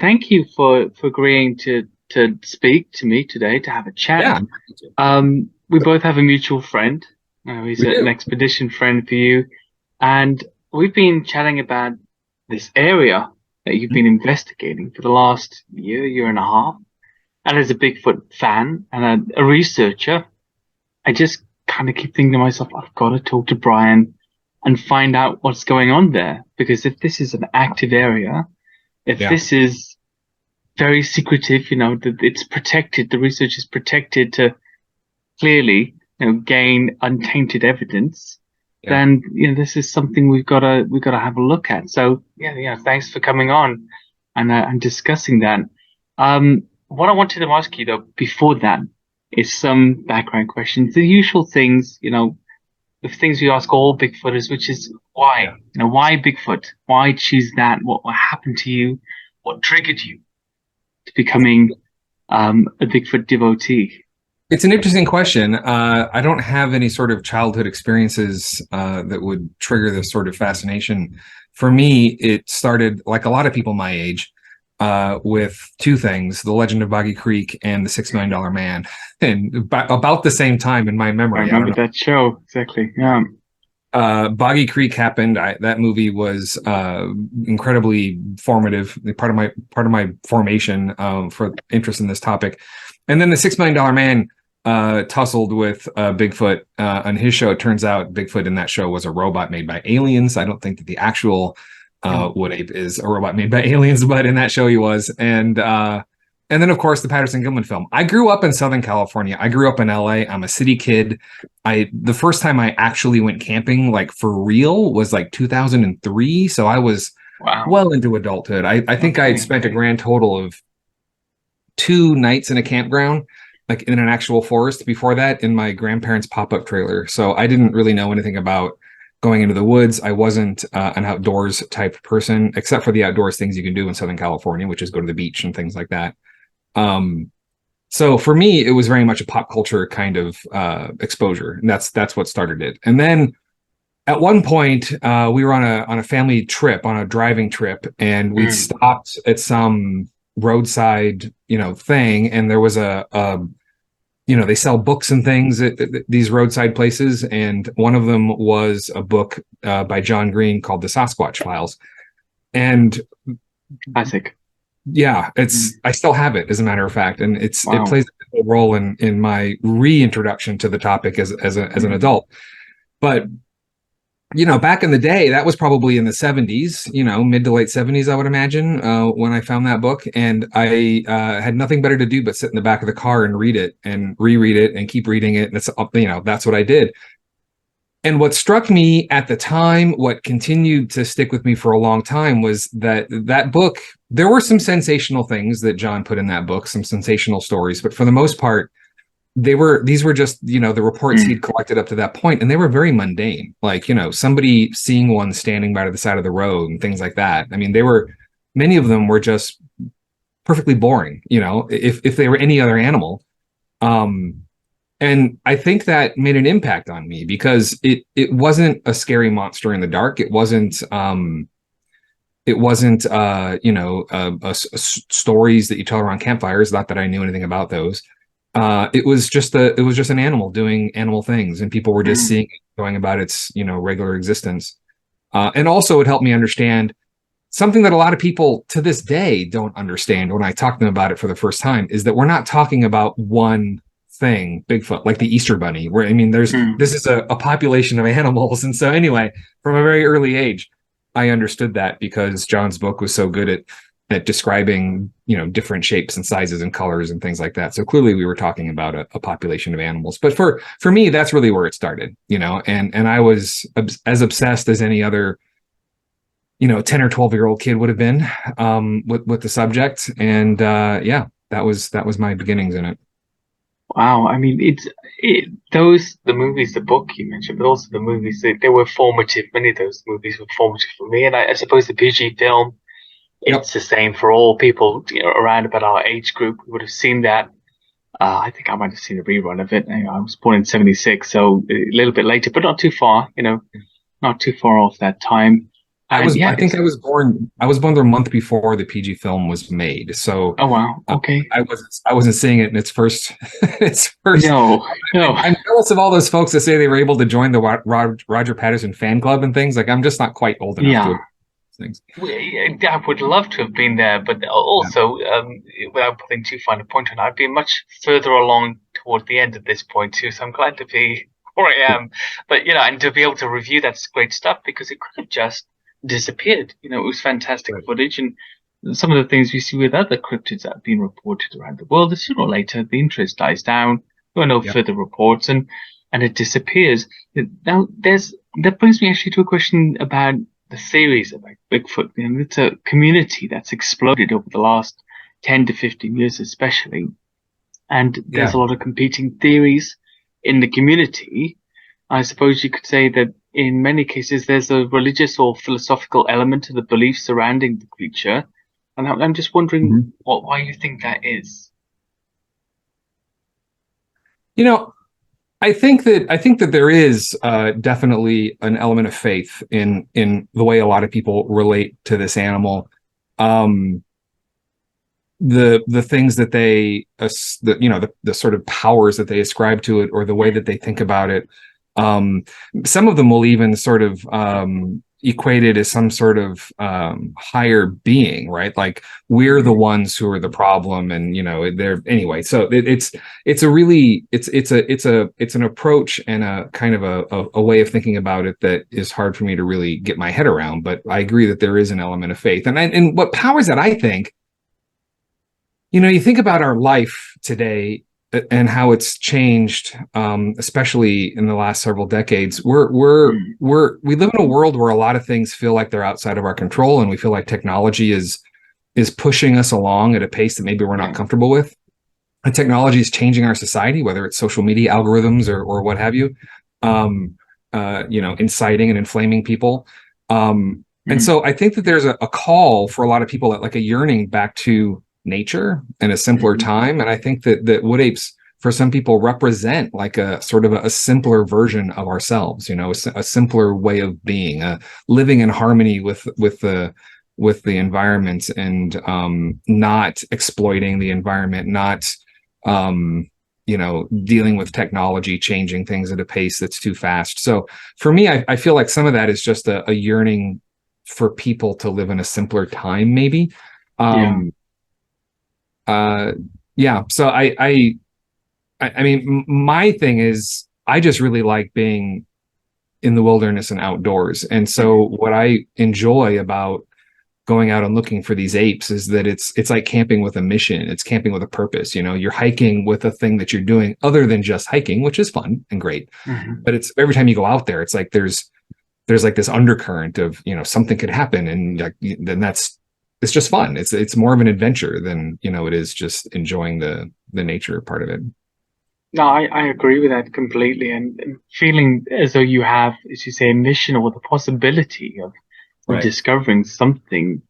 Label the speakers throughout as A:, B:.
A: Thank you for agreeing to speak to me today to have a chat.
B: Yeah,
A: We both have a mutual friend. He's
B: we
A: an
B: do.
A: expedition friend for you, and we've been chatting about this area that you've been investigating for the last year and a half. And as a Bigfoot fan and a researcher, I just kind of keep thinking to myself, I've got to talk to Brian and find out what's going on there. Because if this is an active area, if
B: Yeah,
A: this is very secretive, that it's protected, the research is protected to clearly, gain untainted evidence,
B: yeah.
A: then, this is something we've got to have a look at. So yeah, thanks for coming on and discussing that. What I wanted to ask you though, before that, is some background questions, the usual things, the things we ask all Bigfooters, which is why,
B: Yeah.
A: why Bigfoot? Why choose that? What happened to you? What triggered you to becoming a Bigfoot devotee?
B: It's an interesting question. I don't have any sort of childhood experiences that would trigger this sort of fascination. For me, it started, like a lot of people my age, with two things: The Legend of Boggy Creek and The $6 Million Man. And about the same time in my
A: I
B: memory. I don't
A: remember
B: know.
A: that show exactly. Yeah.
B: Boggy Creek happened. That movie was incredibly formative, part of my formation for interest in this topic. And then the $6 Million Man tussled with Bigfoot on his show. It turns out Bigfoot in that show was a robot made by aliens. I don't think that the actual
A: Mm.
B: Wood Ape is a robot made by aliens, but in that show he was. And then of course the Patterson Gimlin film. I grew up in Southern California. I grew up in LA. I'm a city kid. The first time I actually went camping, like for real, was like 2003. So I was
A: Wow.
B: well into adulthood. I think I had
A: Okay.
B: spent a grand total of 2 nights in a campground, like in an actual forest before that, in my grandparents' pop-up trailer. So I didn't really know anything about going into the woods. I wasn't an outdoors type person, except for the outdoors things you can do in Southern California, which is go to the beach and things like that. Um, so for me, it was very much a pop culture kind of exposure, and that's what started it. And then at one point, we were on a family trip, on a driving trip, and we
A: Mm.
B: stopped at some roadside, thing, and there was they sell books and things at these roadside places, and one of them was a book by John Green called The Sasquatch Files. And
A: Classic.
B: yeah,
A: Mm.
B: I still have it, as a matter of fact, and it
A: Wow.
B: plays a role in my reintroduction to the topic as an
A: Mm.
B: adult. But back in the day, that was probably in the 70s, mid to late 70s, I would imagine, when I found that book. And I had nothing better to do but sit in the back of the car and read it and reread it and keep reading it. And that's what I did. And what struck me at the time, what continued to stick with me for a long time, was that book, there were some sensational things that John put in that book, some sensational stories, but for the most part, these were just the reports
A: Mm.
B: he'd collected up to that point, and they were very mundane, like somebody seeing one standing by the side of the road and things like that. I mean, many of them were just perfectly boring, if they were any other animal. Um and I think that made an impact on me because it wasn't a scary monster in the dark. It wasn't stories that you tell around campfires, not that I knew anything about those. It was just an animal doing animal things, and people were just
A: Mm.
B: seeing it going about its regular existence. And also, it helped me understand something that a lot of people to this day don't understand when I talk to them about it for the first time, is that we're not talking about one thing, Bigfoot, like the Easter Bunny. Where I mean,
A: Mm.
B: this is a population of animals, and so anyway, from a very early age, I understood that because John's book was so good at describing different shapes and sizes and colors and things like that. So clearly we were talking about a population of animals. But for me, that's really where it started, and I was as obsessed as any other 10 or 12-year-old kid would have been with the subject. And yeah, that was my beginnings in it.
A: Wow. I mean, the movies, the book you mentioned, but also the movies, they were formative. Many of those movies were formative for me. And I suppose the PG film,
B: Yep.
A: it's the same for all people, around about our age group. We would have seen that. I think I might have seen a rerun of it. I was born in 76, so a little bit later, but not too far, not too far off that time. And yeah,
B: I think I was born a month before the PG film was made. So
A: oh wow, okay.
B: I wasn't seeing it in its first its first.
A: No, no.
B: I'm jealous of all those folks that say they were able to join the Roger Patterson fan club and things. Like I'm just not quite old enough to
A: Yeah.
B: have things.
A: I would love to have been there, but
B: Yeah,
A: also, without putting too fine a point on it, I've been much further along toward the end at this point too. So I'm glad to be where I am. But and to be able to review that's great stuff because it could have just disappeared. It was fantastic
B: right.
A: footage, and some of the things we see with other cryptids that have been reported around the world, sooner or later the interest dies down. There are no
B: Yeah.
A: further reports, and it disappears. Now, that brings me actually to a question about the theories about Bigfoot. It's a community that's exploded over the last 10 to 15 years, especially. And there's
B: Yeah.
A: a lot of competing theories in the community. I suppose you could say that in many cases there's a religious or philosophical element to the belief surrounding the creature. And I'm just wondering
B: Mhm.
A: why you think that is.
B: You know, I think that there is definitely an element of faith in the way a lot of people relate to this animal. Um, the things that the sort of powers that they ascribe to it or the way that they think about it. Some of them will even sort of equate it as some sort of higher being, right? Like we're the ones who are the problem, and they're anyway. So it's a really it's an approach and a kind of a way of thinking about it that is hard for me to really get my head around. But I agree that there is an element of faith, and what powers that I think. You think about our life today and how it's changed, especially in the last several decades. We live in a world where a lot of things feel like they're outside of our control, and we feel like technology is pushing us along at a pace that maybe we're not comfortable with. And technology is changing our society, whether it's social media algorithms or what have you, inciting and inflaming people. And so I think that there's a call for a lot of people at like a yearning back to nature and a simpler time. And I think that wood apes for some people represent like a sort of a simpler version of ourselves, a simpler way of being, living in harmony with the environment, and not exploiting the environment, not dealing with technology changing things at a pace that's too fast. So for me, I feel like some of that is just a yearning for people to live in a simpler time, maybe. So I mean, my thing is I just really like being in the wilderness and outdoors. And so what I enjoy about going out and looking for these apes is that it's like camping with a mission. It's camping with a purpose. You're hiking with a thing that you're doing other than just hiking, which is fun and great. But it's every time you go out there, it's like there's like this undercurrent of something could happen, and then it's just fun. It's more of an adventure than it is just enjoying the nature part of it.
A: No, I agree with that completely. And feeling as though you have, as you say, a mission or the possibility of
B: Right.
A: discovering something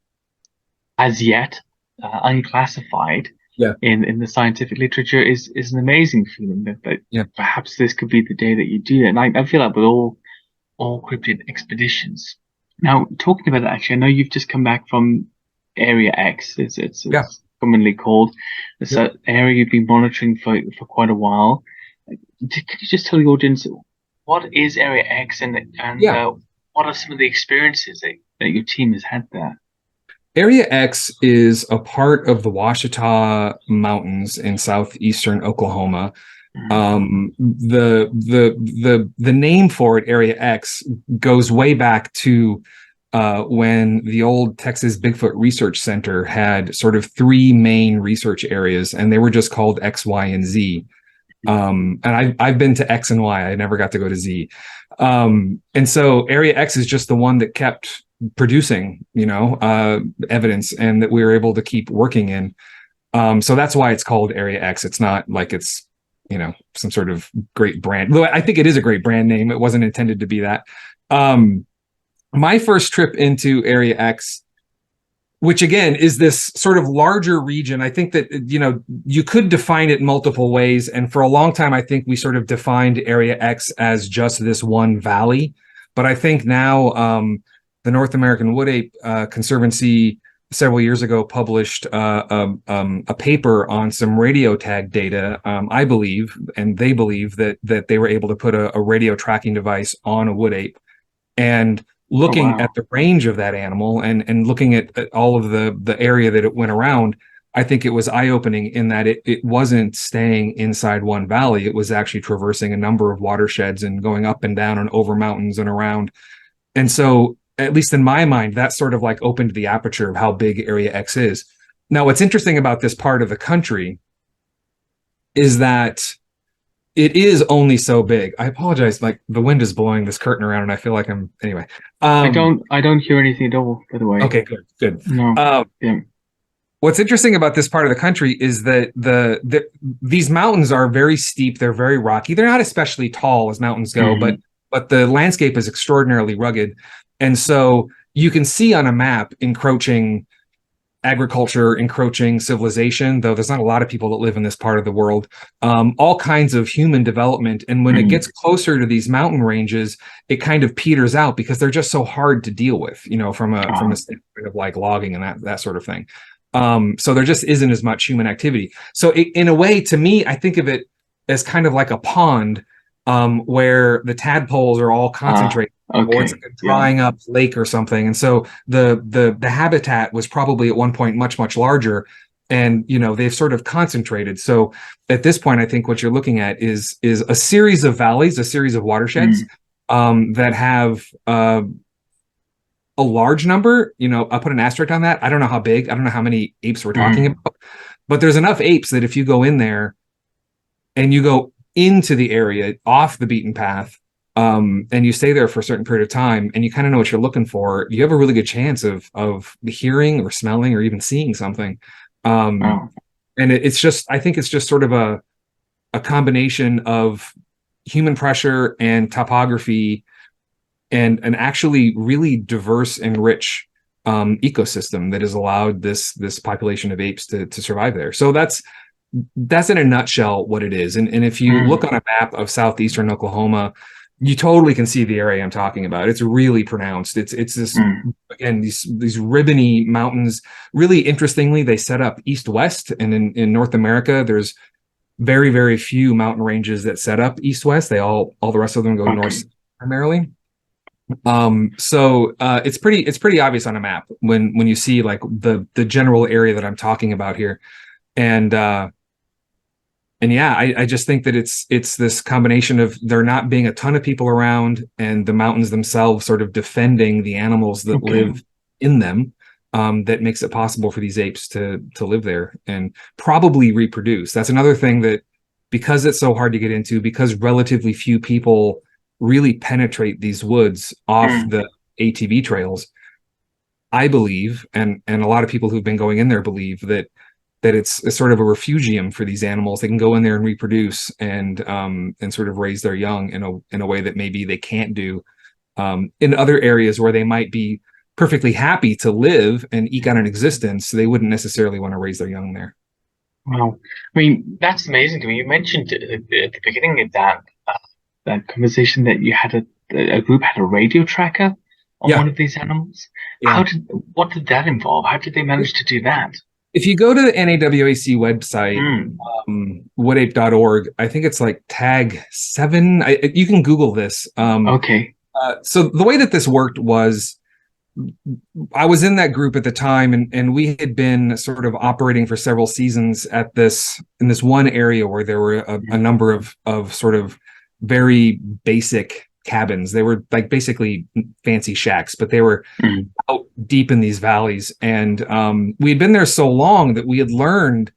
A: as yet unclassified
B: Yeah.
A: in the scientific literature is an amazing feeling that
B: Yeah.
A: perhaps this could be the day that you do it. And I feel like with all cryptid expeditions. Now, talking about that, actually, I know you've just come back from Area X. It's commonly called. It's an area you've been monitoring for quite a while. Could you just tell the audience what is Area X, and what are some of the experiences that your team has had there?
B: Area X is a part of the Ouachita Mountains in southeastern Oklahoma. The name for it, Area X, goes way back to when the old Texas Bigfoot Research Center had sort of three main research areas, and they were just called X, Y, and Z. And I've been to X and Y. I never got to go to Z. And so Area X is just the one that kept producing, evidence, and that we were able to keep working in. So that's why it's called Area X. It's not like it's some sort of great brand. Though I think it is a great brand name. It wasn't intended to be that. My first trip into Area X, which again is this sort of larger region, I think that you could define it multiple ways. And for a long time, I think we sort of defined Area X as just this one valley. But I think now the North American Wood Ape Conservancy several years ago published a paper on some radio tag data, I believe, and they believe that they were able to put a radio tracking device on a wood ape. And looking
A: wow.
B: at the range of that animal and looking at all of the area that it went around, I think it was eye-opening in that it wasn't staying inside one valley. It was actually traversing a number of watersheds and going up and down and over mountains and around. And so, at least in my mind, that sort of like opened the aperture of how big Area X is. Now, what's interesting about this part of the country is that it is only so big. I apologize, like the wind is blowing this curtain around and I feel like I'm, anyway.
A: I don't hear anything at all, by the way.
B: Okay, good.
A: No. Yeah.
B: What's interesting about this part of the country is that these mountains are very steep. They're very rocky. They're not especially tall as mountains go, but the landscape is extraordinarily rugged. And so you can see on a map encroaching agriculture, encroaching civilization, though there's not a lot of people that live in this part of the world, all kinds of human development. And when it gets closer to these mountain ranges, it kind of peters out because they're just so hard to deal with, from a standpoint of like logging and that sort of thing. So there just isn't as much human activity. So in a way, to me, I think of it as kind of like a pond where the tadpoles are all concentrated, or it's like a drying up lake or something. And so the habitat was probably at one point much, much larger, and they've sort of concentrated. So at this point, I think what you're looking at is a series of valleys, a series of watersheds that have a large number. I'll put an asterisk on that. I don't know how big. I don't know how many apes we're talking about, but there's enough apes that if you go in there and you go into the area off the beaten path, and you stay there for a certain period of time and you kind of know what you're looking for, you have a really good chance of hearing or smelling or even seeing something. And it's just, I think it's just sort of a combination of human pressure and topography and an actually really diverse and rich ecosystem that has allowed this population of apes to survive there. So that's in a nutshell what it is. And if you look on a map of southeastern Oklahoma, you totally can see the area I'm talking about. It's really pronounced. It's this again, these ribbony mountains. Really interestingly, they set up east-west, and in North America, there's very, very few mountain ranges that set up east-west. All the rest of them go north primarily. So it's pretty obvious on a map when you see like the general area that I'm talking about here. And yeah, I just think that it's this combination of there not being a ton of people around and the mountains themselves sort of defending the animals that live in them, that makes it possible for these apes to live there and probably reproduce. That's another thing that, because it's so hard to get into, because relatively few people really penetrate these woods off the ATV trails, I believe, and a lot of people who've been going in there believe that it's sort of a refugium for these animals. They can go in there and reproduce and sort of raise their young in a way that maybe they can't do in other areas where they might be perfectly happy to live and eke out an existence. So they wouldn't necessarily want to raise their young there.
A: Wow. I mean, that's amazing to me. You mentioned at the beginning of that conversation that you had a group had a radio tracker on one of these animals. Yeah. What did that involve? How did they manage to do that?
B: If you go to the NAWAC website, woodape.org, I think it's like tag 7. You can Google this. So the way that this worked was, I was in that group at the time, and we had been sort of operating for several seasons in this one area where there were a number of sort of very basic cabins. They were like basically fancy shacks, but they were out deep in these valleys. And we had been there so long that we had learned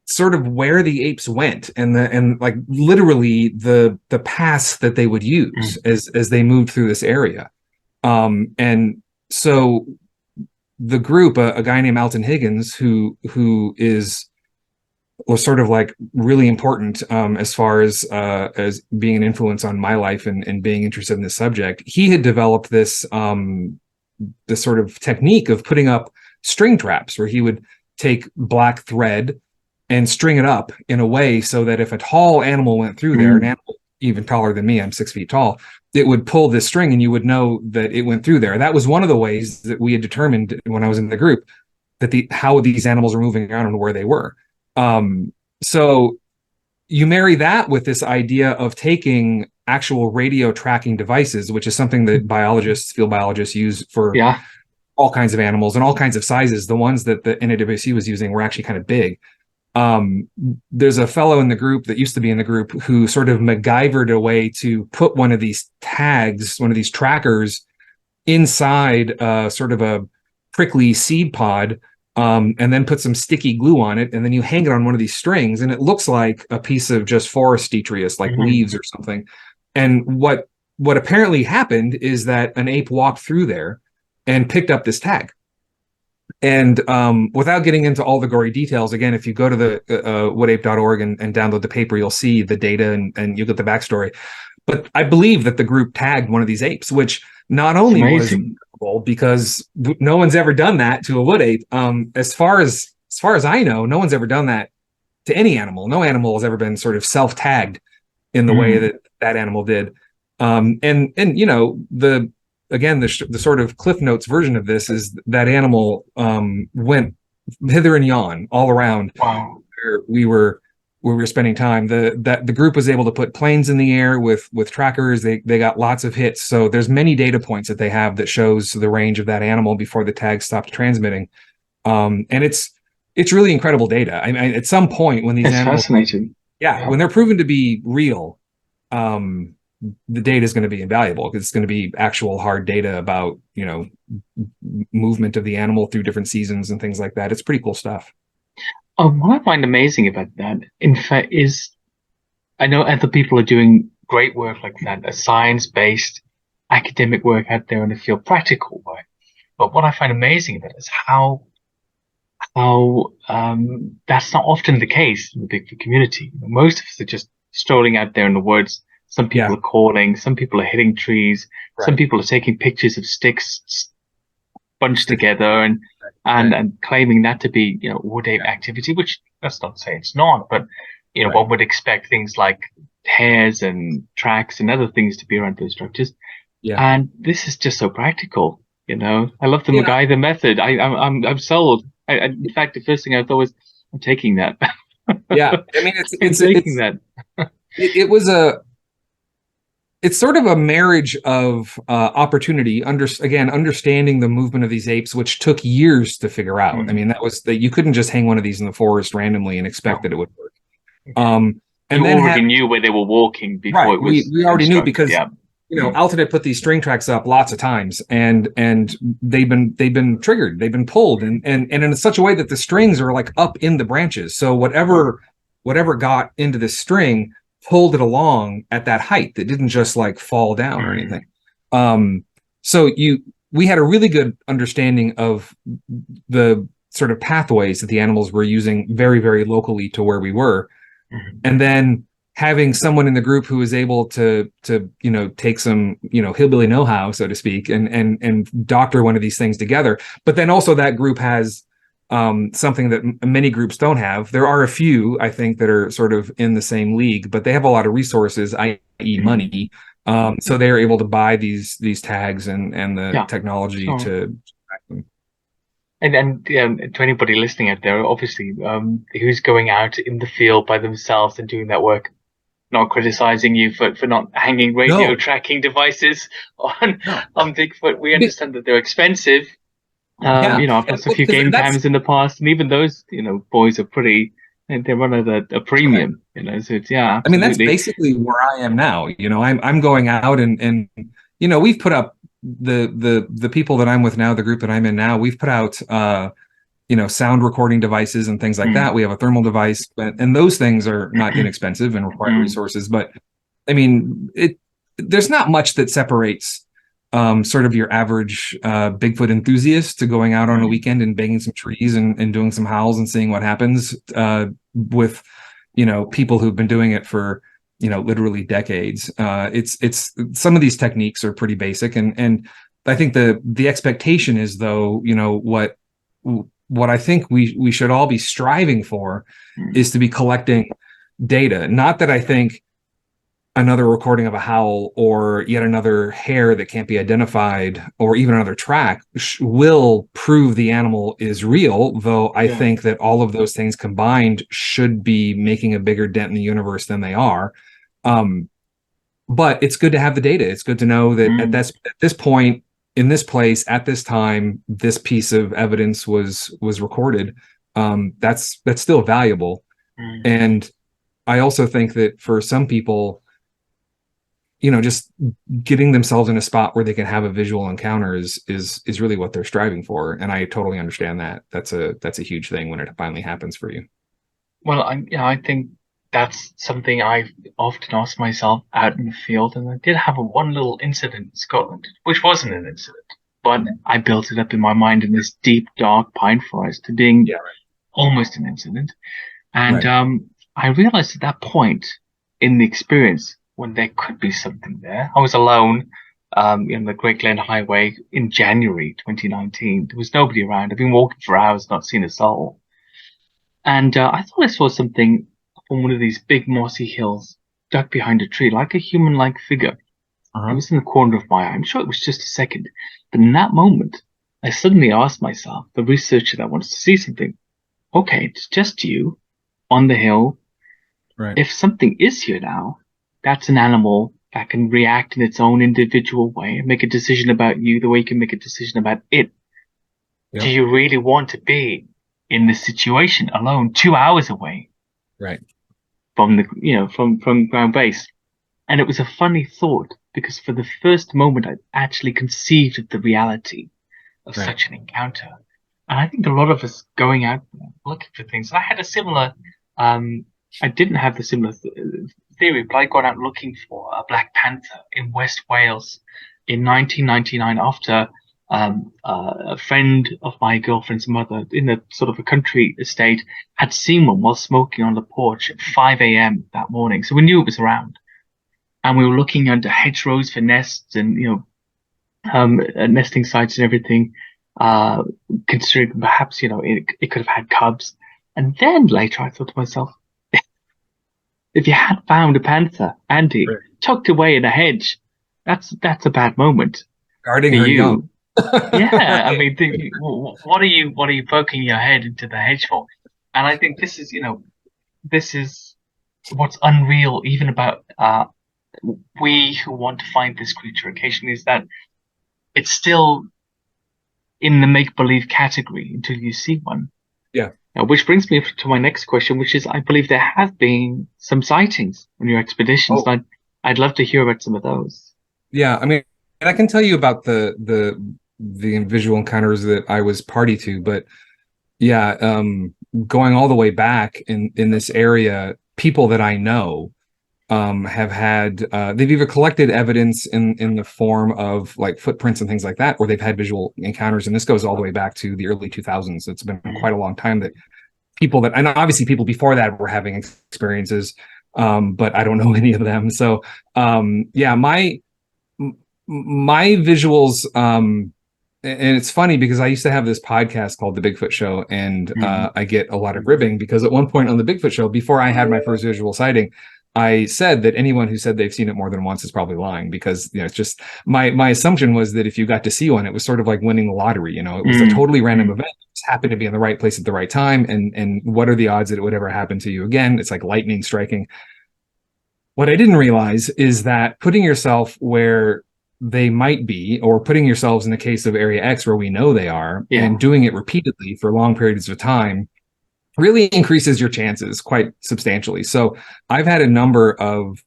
B: sort of where the apes went and like literally the paths that they would use as they moved through this area. And so the group, a guy named Alton Higgins, who was sort of like really important as far as being an influence on my life and being interested in this subject. He had developed this sort of technique of putting up string traps where he would take black thread and string it up in a way so that if a tall animal went through there, an animal even taller than me, I'm 6 feet tall, it would pull this string and you would know that it went through there. That was one of the ways that we had determined when I was in the group that how these animals were moving around and where they were. So you marry that with this idea of taking actual radio tracking devices, which is something that biologists, field biologists use for all kinds of animals and all kinds of sizes. The ones that the NAWC was using were actually kind of big. There's a fellow in the group that used to be in the group who sort of MacGyvered a way to put one of these tags, one of these trackers inside sort of a prickly seed pod, and then put some sticky glue on it, and then you hang it on one of these strings, and it looks like a piece of just forest detritus, like leaves or something. And what apparently happened is that an ape walked through there and picked up this tag. And without getting into all the gory details, again, if you go to the woodape.org and download the paper, you'll see the data and you'll get the backstory. But I believe that the group tagged one of these apes, which not only was incredible because no one's ever done that to a wood ape. As far as I know, no one's ever done that to any animal. No animal has ever been sort of self-tagged in the way that animal did. And you know, the sort of Cliff Notes version of this is that animal went hither and yon all around where we were spending time. The group was able to put planes in the air with trackers. They got lots of hits. So there's many data points that they have that shows the range of that animal before the tag stopped transmitting. And it's really incredible data. I mean, at some point when these animals,
A: fascinating.
B: When they're proven to be real, the data is going to be invaluable because it's going to be actual hard data about, you know, movement of the animal through different seasons and things like that. It's pretty cool stuff.
A: What I find amazing about that, in fact, is I know other people are doing great work like that, a science-based academic work out there in the field, practical work. But what I find amazing about it is how that's not often the case in the Bigfoot community. Most of us are just strolling out there in the woods. Some people are calling, some people are hitting trees, some people are taking pictures of sticks bunched together and claiming that to be, you know, wood ape activity, which that's not to say it's not, but you know, one would expect things like hairs and tracks and other things to be around those structures. And this is just so practical, you know. I love the MacGyver method. I'm sold. In fact, the first thing I thought was, I'm taking that.
B: I mean, it's taking
A: that.
B: It's sort of a marriage of opportunity, understanding the movement of these apes, which took years to figure out. I mean, that was that you couldn't just hang one of these in the forest randomly and expect that it would work.
A: And you then already knew where they were walking before it was.
B: We already knew because you know, Alton had put these string tracks up lots of times, and they've been triggered, they've been pulled, and in such a way that the strings are like up in the branches. So whatever got into this string pulled it along at that height. That didn't just like fall down or anything. So we had a really good understanding of the sort of pathways that the animals were using very, very locally to where we were. And then having someone in the group who was able to you know, take some, you know, hillbilly know-how, so to speak, and doctor one of these things together. But then also that group has something that many groups don't have. There are a few, I think, that are sort of in the same league, but they have a lot of resources, i.e. money. So they're able to buy these tags and the technology to track them.
A: And to anybody listening out there, obviously, who's going out in the field by themselves and doing that work, not criticizing you for not hanging radio tracking devices on Bigfoot. We understand that they're expensive. You know, I've got a few game cams in the past, and even those, you know, boys are pretty, and they run at a premium, you know, so it's, absolutely.
B: I mean, that's basically where I am now. You know, I'm going out and, you know, we've put up the people that I'm with now, the group that I'm in now, we've put out, you know, sound recording devices and things like that. We have a thermal device, and those things are not inexpensive and require resources. But I mean, there's not much that separates sort of your average Bigfoot enthusiast to going out on a weekend and banging some trees and doing some howls and seeing what happens with, you know, people who've been doing it for, you know, literally decades. It's some of these techniques are pretty basic, and I think the expectation is, though, you know, what I think we should all be striving for is to be collecting data. Not that I think another recording of a howl or yet another hair that can't be identified or even another track will prove the animal is real, though I think that all of those things combined should be making a bigger dent in the universe than they are. But it's good to have the data. It's good to know that at this point, in this place, at this time, this piece of evidence was recorded. That's still valuable. And I also think that for some people, just getting themselves in a spot where they can have a visual encounter is really what they're striving for. And I totally understand that. That's a huge thing when it finally happens for you.
A: Well, I think that's something I've often asked myself out in the field. And I did have one little incident in Scotland, which wasn't an incident, but I built it up in my mind in this deep, dark pine forest to being almost an incident. And I realized at that point in the experience when there could be something there. I was alone in the Great Glen Highway in January 2019. There was nobody around. I've been walking for hours, not seen a soul. And I thought I saw something on one of these big mossy hills ducked behind a tree, like a human-like figure. It was in the corner of my eye. I'm sure it was just a second. But in that moment, I suddenly asked myself, the researcher that wants to see something, okay, it's just you on the hill.
B: Right.
A: If something is here now, that's an animal that can react in its own individual way and make a decision about you the way you can make a decision about it. Yep. Do you really want to be in this situation alone 2 hours away?
B: Right.
A: From the, from ground base? And it was a funny thought because for the first moment, I actually conceived of the reality of such an encounter. And I think a lot of us going out looking for things. I had a similar, I didn't have the similar theory, but I'd gone out looking for a black panther in West Wales in 1999 after a friend of my girlfriend's mother in a sort of a country estate had seen one while smoking on the porch at 5 a.m. that morning. So we knew it was around. And we were looking under hedgerows for nests and, nesting sites and everything, considering perhaps, it could have had cubs. And then later I thought to myself, if you had found a panther, Andy, tucked away in a hedge, that's a bad moment.
B: Guarding her young.
A: Yeah, I mean, what are you poking your head into the hedge for? And I think this is what's unreal even about we who want to find this creature occasionally, is that it's still in the make-believe category until you see one.
B: Yeah.
A: Which brings me to my next question, which is, I believe there have been some sightings on your expeditions. Oh. I'd love to hear about some of those.
B: Yeah, I mean, and I can tell you about the visual encounters that I was party to, but yeah, going all the way back in this area, people that I know have had they've either collected evidence in the form of like footprints and things like that, or they've had visual encounters, and this goes all the way back to the early 2000s. It's been quite a long time that people that, and obviously people before that were having experiences, but I don't know any of them. So yeah, my visuals, and it's funny because I used to have this podcast called The Bigfoot Show, and I get a lot of ribbing because at one point on The Bigfoot Show, before I had my first visual sighting, I said that anyone who said they've seen it more than once is probably lying, because it's just my assumption was that if you got to see one, it was sort of like winning the lottery. It was a totally random event. It just happened to be in the right place at the right time. And what are the odds that it would ever happen to you again? It's like lightning striking. What I didn't realize is that putting yourself where they might be, or putting yourselves in the case of Area X where we know they are, and doing it repeatedly for long periods of time really increases your chances quite substantially. So I've had a number of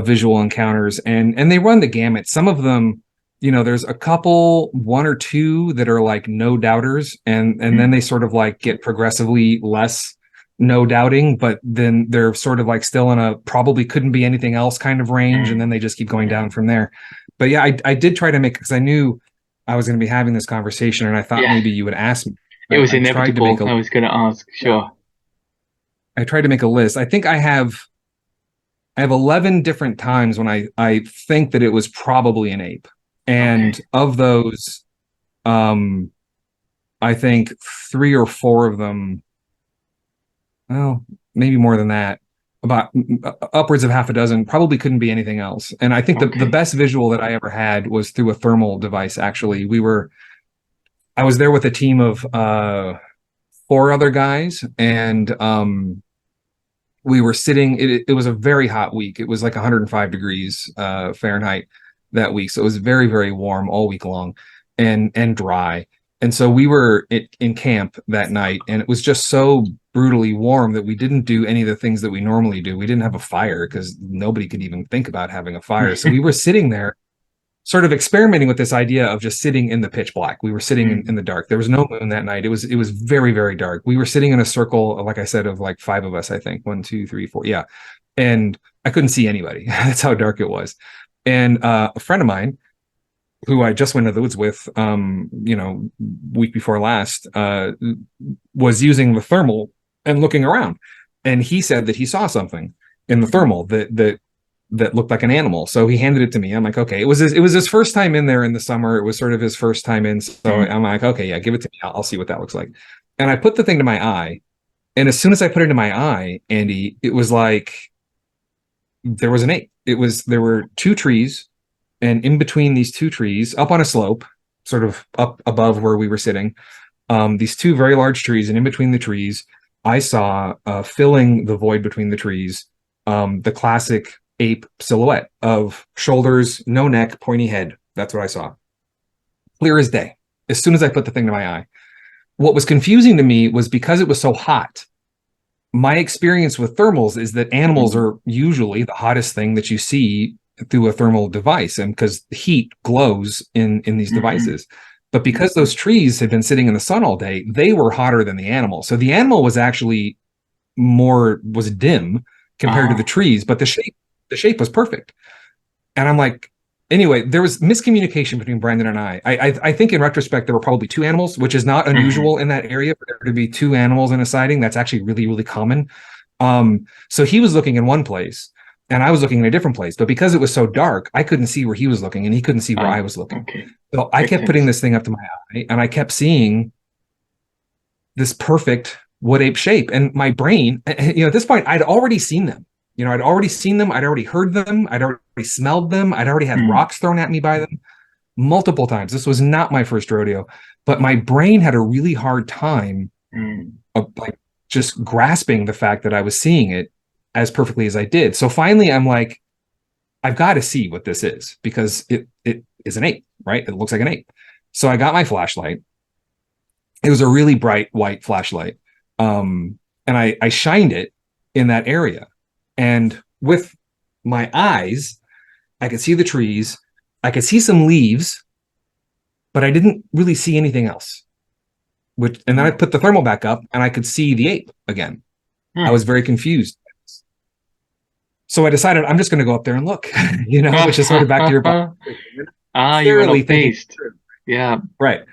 B: visual encounters, and they run the gamut. Some of them, there's a couple, one or two that are like no doubters, and then they sort of like get progressively less no doubting, but then they're sort of like still in a probably couldn't be anything else kind of range, and then they just keep going down from there. But yeah, I did try to make, because I knew I was going to be having this conversation, and I thought maybe you would ask me.
A: It was inevitable. I was going to ask. Sure.
B: I tried to make a list. I think I have 11 different times when I think that it was probably an ape. And of those, I think 3 or 4 of them, well, maybe more than that, about upwards of half a dozen, probably couldn't be anything else. And I think the
A: Okay.
B: best visual that I ever had was through a thermal device. Actually, I was there with a team of four other guys, and we were sitting. It was a very hot week. It was like 105 degrees Fahrenheit that week, so it was very, very warm all week long, and dry. And so we were in camp that night, and it was just so brutally warm that we didn't do any of the things that we normally do. We didn't have a fire because nobody could even think about having a fire. So we were sitting there sort of experimenting with this idea of just sitting in the pitch black. We were sitting in the dark. There was no moon that night. It was very, very dark. We were sitting in a circle, like I said, of like five of us, I think. 1, 2, 3, 4. Yeah. And I couldn't see anybody. That's how dark it was. And a friend of mine who I just went to the woods with, week before last, was using the thermal and looking around. And he said that he saw something in the thermal that looked like an animal. So he handed it to me. I'm like, okay. It was his first time in there in the summer. It was sort of his first time in. So I'm like, okay, yeah, give it to me. I'll see what that looks like. And I put the thing to my eye. And as soon as I put it to my eye, Andy, it was like there was an ape. There were two trees, and in between these two trees, up on a slope, sort of up above where we were sitting, these two very large trees, and in between the trees, I saw filling the void between the trees, the classic ape silhouette of shoulders, no neck, pointy head. That's what I saw. Clear as day. As soon as I put the thing to my eye. What was confusing to me was because it was so hot, my experience with thermals is that animals are usually the hottest thing that you see through a thermal device, and because heat glows in these devices. But because those trees had been sitting in the sun all day, they were hotter than the animal. So the animal was actually was dim compared to the trees, but the shape was perfect. And I'm like, anyway, there was miscommunication between Brandon and I. I think in retrospect, there were probably two animals, which is not unusual in that area for there to be two animals in a sighting. That's actually really, really common. So he was looking in one place and I was looking in a different place. But because it was so dark, I couldn't see where he was looking and he couldn't see where I was looking.
A: Okay.
B: So I kept putting this thing up to my eye and I kept seeing this perfect wood ape shape. And my brain, at this point, I'd already seen them. I'd already seen them. I'd already heard them. I'd already smelled them. I'd already had rocks thrown at me by them multiple times. This was not my first rodeo, but my brain had a really hard time of like just grasping the fact that I was seeing it as perfectly as I did. So finally, I'm like, I've got to see what this is because it is an ape, right? It looks like an ape. So I got my flashlight. It was a really bright white flashlight. And I shined it in that area. And with my eyes, I could see the trees. I could see some leaves, but I didn't really see anything else. And then I put the thermal back up and I could see the ape again. I was very confused. So I decided I'm just going to go up there and look, which is sort of back to your point.
A: You were amazed. Yeah.
B: Right.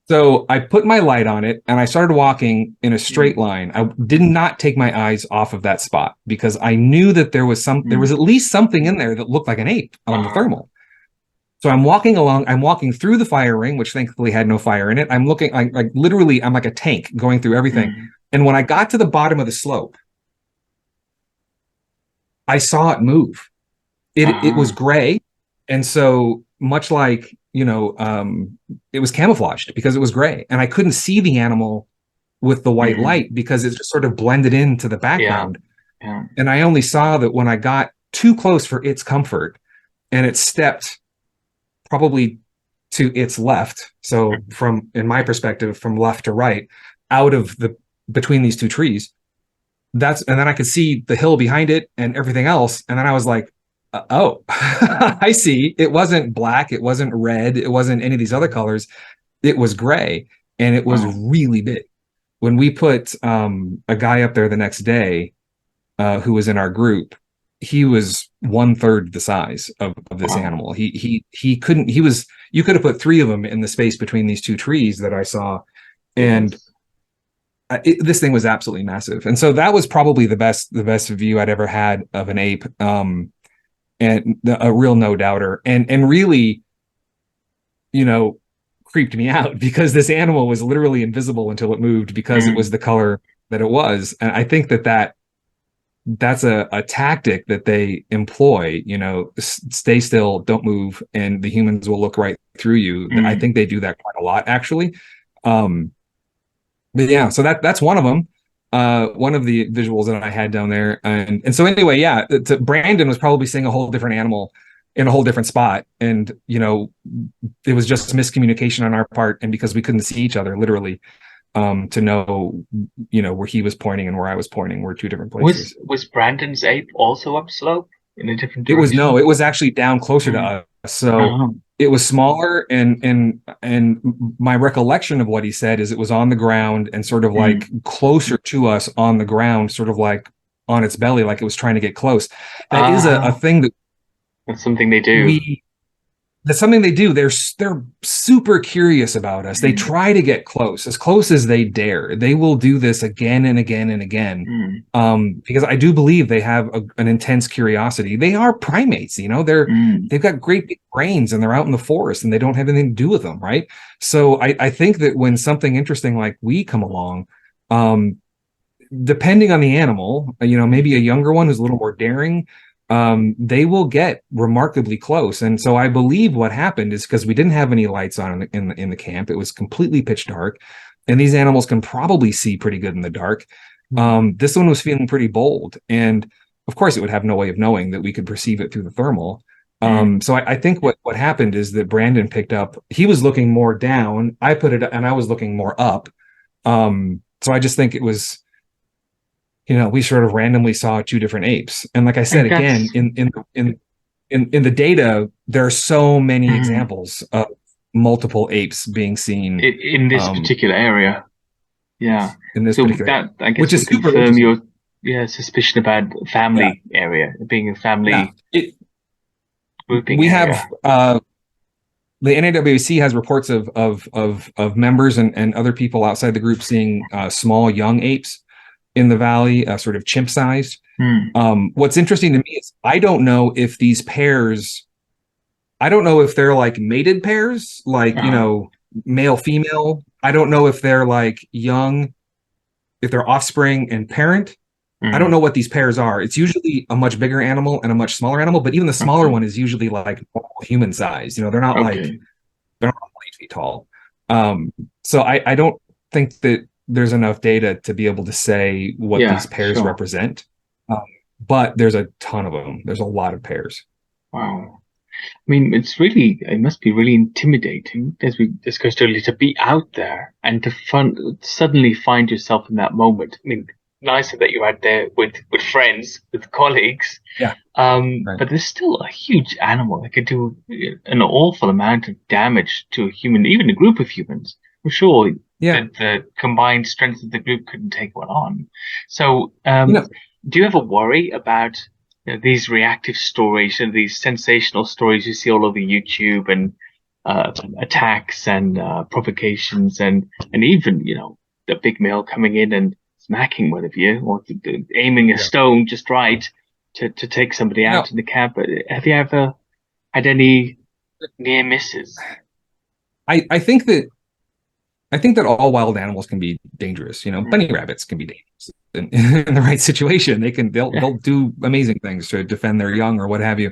B: So I put my light on it and I started walking in a straight line. I did not take my eyes off of that spot because I knew that there was at least something in there that looked like an ape on the thermal. So I'm walking along, I'm walking through the fire ring, which thankfully had no fire in it. I'm looking like literally, I'm like a tank going through everything. And when I got to the bottom of the slope, I saw it move. It was gray. And so much like, it was camouflaged because it was gray and I couldn't see the animal with the white light because it just sort of blended into the background.
A: Yeah.
B: And I only saw that when I got too close for its comfort and it stepped probably to its left. So in my perspective, from left to right, out of between these two trees, and then I could see the hill behind it and everything else. And then I was like, oh, I see. It wasn't black. It wasn't red. It wasn't any of these other colors. It was gray and it was really big. When we put a guy up there the next day who was in our group, he was 1/3 the size of this animal. You could have put three of them in the space between these two trees that I saw. And this thing was absolutely massive. And so that was probably the best view I'd ever had of an ape. And a real no doubter, and really, creeped me out because this animal was literally invisible until it moved because it was the color that it was. And I think that that's a tactic that they employ, stay still, don't move, and the humans will look right through you. I think they do that quite a lot, actually. But yeah, so that's one of them. One of the visuals that I had down there. And so anyway, yeah, Brandon was probably seeing a whole different animal in a whole different spot. And, it was just miscommunication on our part. And because we couldn't see each other literally, to know, where he was pointing and where I was pointing were two different places.
A: Was Brandon's ape also upslope in a different direction?
B: It was actually down closer to us. So it was smaller, and my recollection of what he said is it was on the ground and sort of like closer to us on the ground, sort of like on its belly, like it was trying to get close. That is a thing
A: that's something they do.
B: That's something they do. They're super curious about us. They try to get close as they dare. They will do this again and again and again, because I do believe they have an intense curiosity. They are primates, they've got great big brains, and they're out in the forest, and they don't have anything to do with them, right? So I think that when something interesting like we come along, depending on the animal, maybe a younger one who's a little more daring, they will get remarkably close. And so I believe what happened is because we didn't have any lights on in the camp, it was completely pitch dark, and these animals can probably see pretty good in the dark. This one was feeling pretty bold, and of course it would have no way of knowing that we could perceive it through the thermal. So I think what happened is that Brandon picked up, he was looking more down, I put it, and I was looking more up. So I just think it was, we sort of randomly saw two different apes. And like I said, again, in the data, there are so many examples of multiple apes being seen
A: in this particular area. Yeah.
B: In this particular area.
A: I guess,
B: which is super
A: confirm your suspicion about family area, being a family grouping.
B: We area. Have the NAWC has reports of members and other people outside the group seeing small young apes in the valley, sort of chimp-sized. What's interesting to me is I don't know if these pairs, I don't know if they're like mated pairs, like, male, female. I don't know if they're like young, if they're offspring and parent. I don't know what these pairs are. It's usually a much bigger animal and a much smaller animal, but even the smaller one is usually like human size. They're not like, they're not 8 feet tall. So I don't think that there's enough data to be able to say what these pairs represent. But there's a ton of them. There's a lot of pairs.
A: Wow. I mean, it must be really intimidating, as we discussed earlier, to be out there and to suddenly find yourself in that moment. I mean, nicer that you're out there with friends, with colleagues.
B: Yeah.
A: Right. But there's still a huge animal that could do an awful amount of damage to a human, even a group of humans. I'm sure the combined strength of the group couldn't take one on. So, do you ever worry about these reactive stories and these sensational stories you see all over YouTube, and attacks and provocations, and even the big male coming in and smacking one of you, or aiming a stone just right to take somebody out in the camp? Have you ever had any near misses?
B: I think that all wild animals can be dangerous. Bunny rabbits can be dangerous in the right situation. They'll do amazing things to defend their young or what have you.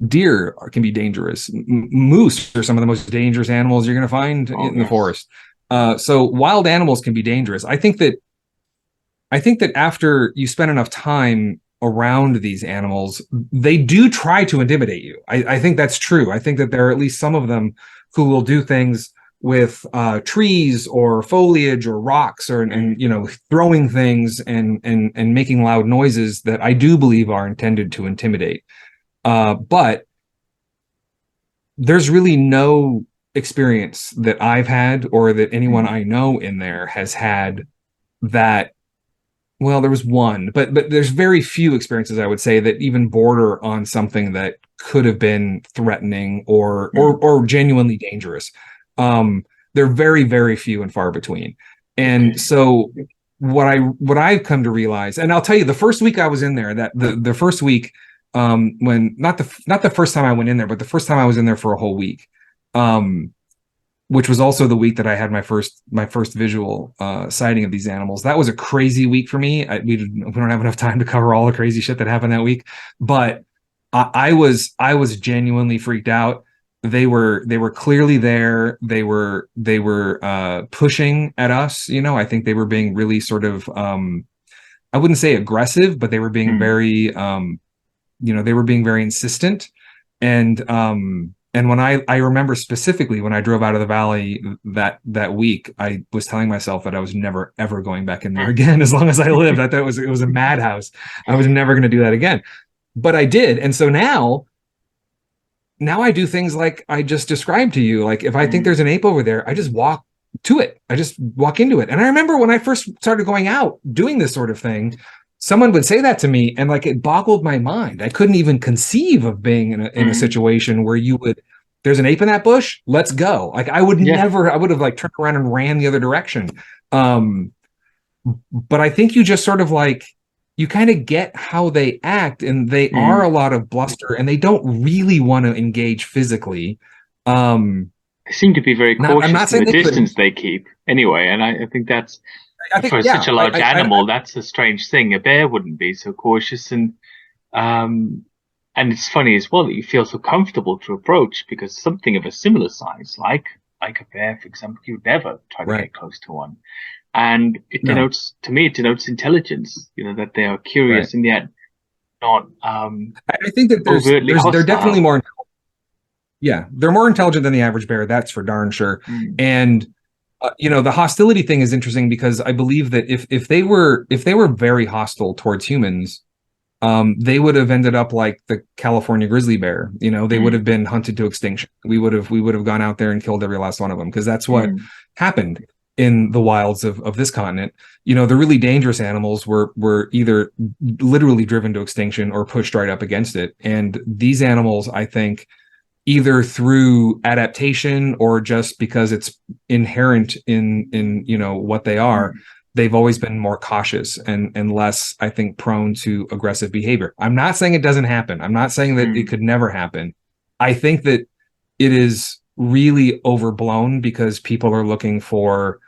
B: Deer can be dangerous. Moose are some of the most dangerous animals you're going to find in the forest. So wild animals can be dangerous. I think that after you spend enough time around these animals, they do try to intimidate you. I think that's true. I think that there are at least some of them who will do things with trees or foliage or rocks, and throwing things and making loud noises that I do believe are intended to intimidate. But there's really no experience that I've had or that anyone I know in there has had that. Well, there was one, but there's very few experiences, I would say, that even border on something that could have been threatening or genuinely dangerous. They're very, very few and far between. And so what I've come to realize, and I'll tell you, the first week I was in there, that the first week, when not the first time I went in there, but the first time I was in there for a whole week, which was also the week that I had my first visual sighting of these animals. That was a crazy week for me. We don't have enough time to cover all the crazy shit that happened that week, but I was genuinely freaked out. They were clearly there. They were pushing at us. I think they were being really sort of I wouldn't say aggressive, but they were being very they were being very insistent. And when I remember specifically when I drove out of the valley that week, I was telling myself that I was never ever going back in there again as long as I lived. I thought it was a madhouse. I was never going to do that again, but I did. And so now I do things like I just described to you. Like if I think there's an ape over there, I just walk to it. I just walk into it. And I remember when I first started going out doing this sort of thing, someone would say that to me, and like it boggled my mind. I couldn't even conceive of being in a situation where there's an ape in that bush, let's go. Like I would never, I would have like turned around and ran the other direction. But I think you just sort of like, you kind of get how they act, and they are a lot of bluster, and they don't really want to engage physically.
A: They seem to be very cautious in the distance they keep anyway, and I think that's for such a large animal, that's a strange thing. A bear wouldn't be so cautious, and it's funny as well that you feel so comfortable to approach, because something of a similar size, like a bear, for example, you'd never try to get close to one. And it denotes intelligence, that they are curious and yet not
B: I think that they're definitely more they're more intelligent than the average bear, that's for darn sure. And the hostility thing is interesting, because I believe that if they were very hostile towards humans, they would have ended up like the California grizzly bear. They would have been hunted to extinction. We would have gone out there and killed every last one of them, because that's what happened in the wilds of this continent. The really dangerous animals were either literally driven to extinction or pushed right up against it. And these animals, I think, either through adaptation or just because it's inherent in what they are, they've always been more cautious and less, I think, prone to aggressive behavior. I'm not saying it doesn't happen. I'm not saying that it could never happen. I think that it is really overblown because people are looking for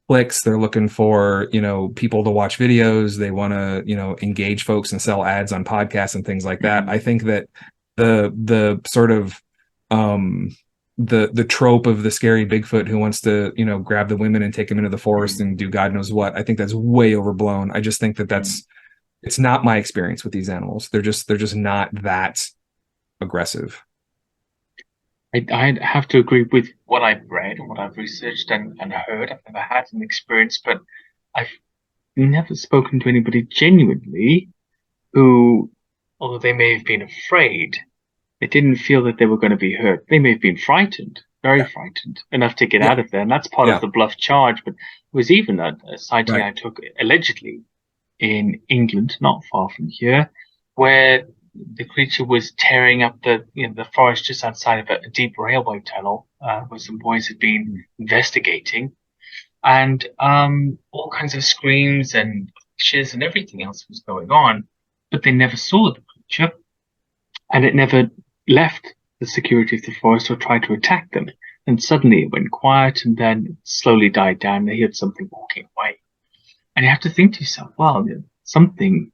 B: clicks. They're looking for, people to watch videos. They want to, engage folks and sell ads on podcasts and things like that. I think that the sort of the trope of the scary Bigfoot who wants to, grab the women and take them into the forest and do God knows what, I think that's way overblown. I just think that it's not my experience with these animals. They're just not that aggressive.
A: I have to agree with what I've read and what I've researched and heard. I've never had an experience, but I've never spoken to anybody genuinely who, although they may have been afraid, they didn't feel that they were going to be hurt. They may have been frightened, very frightened, enough to get out of there. And that's part of the bluff charge. But it was even a sighting I took allegedly in England, not far from here, where the creature was tearing up the forest just outside of a deep railway tunnel, where some boys had been investigating, and all kinds of screams and pictures and everything else was going on, but they never saw the creature, and it never left the security of the forest or tried to attack them. And suddenly it went quiet, and then it slowly died down. They heard something walking away, and you have to think to yourself, well, something